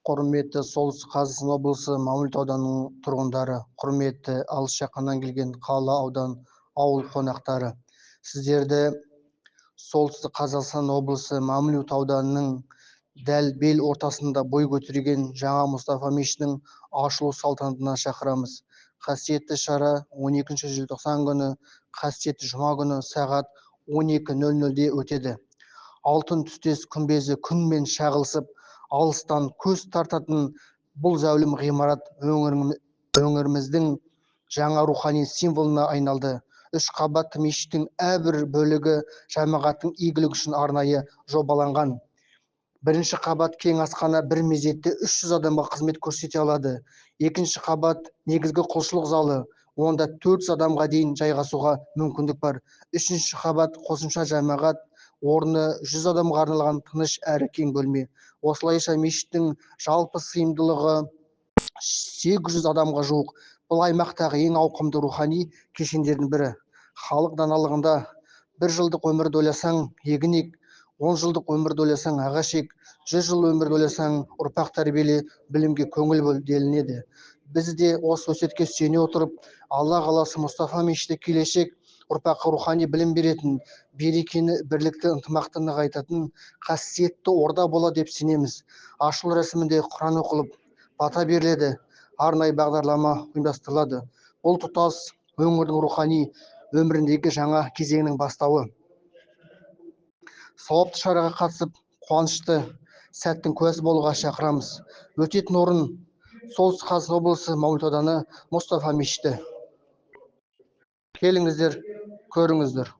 Құрметті Солтүстік Қазақстан облысы Мамлют ауданының тұрғындары, құрметті алыс жақыннан келген қала, аудан, ауыл қонақтары. Сіздерді Солтүстік Қазақстан облысы Мамлют ауданының дәл бел ортасында бой көтерген жаңа Мұстафа мешітінің ашылу салтанатына шақырамыз. Қасиетті шара 12 желтоқсан күні, қасиетті жұма күні сағат 12:00-де өтеді. Алтын түстес күмбезі күнмен шағылысып, алыстан көз тартатын бұл зәулім ғимарат өңіріміздің жаңа рухани символына айналды. 3 қабатты мешіттің әрбір бөлігі жамағаттың игілігі үшін арнайы жобаланған. Бірінші қабат кең асхана бір мезетте 300 адамға қызмет көрсете алады. Екінші қабат негізгі құлшылық залы, онда 400 адамға дейін жайғасуға мүмкіндік бар. Үшінші қабат қосымша жамағат орны 100 адамға арналған тыныш әрі кең бөлме. Осылайша мешіттің жалпы сыйымдылығы 800 адамға жуық. Бұл аймақтағы ең ауқымды рухани кешендердің бірі. Халық даналығында 1 жылдық өмірді ойласаң, егін ек, 10 жылдық өмірді ойласаң, ағаш ек, 100 жыл өмірді ойласаң, ұрпақ тәрбиеле, білімге көңіл бөл делінеді. Біз де осы өсиетке сүйене отырып, Алла қаласа Мұстафа мешіті келешек ұрпаққа рухани білім беретін, берекені, бірлікті, ынтымақты нығайтатын қасиетті орда болады деп сенеміз. Ашылу рәсімінде Құран оқылып, бата беріледі, арнайы бағдарлама ұйымдастырылады. Бұл тұтас өңірдің рухани өміріндегі жаңа кезеңнің бастауы. Сауапты шараға қатысып, қуанышты сәттің куәсі болуға шақырамыз. Өтетін орын Солтүстік Қазақстан облысы Мамлют ауданы Мұстафа мешіті. Келіңіздер, көріңіздер.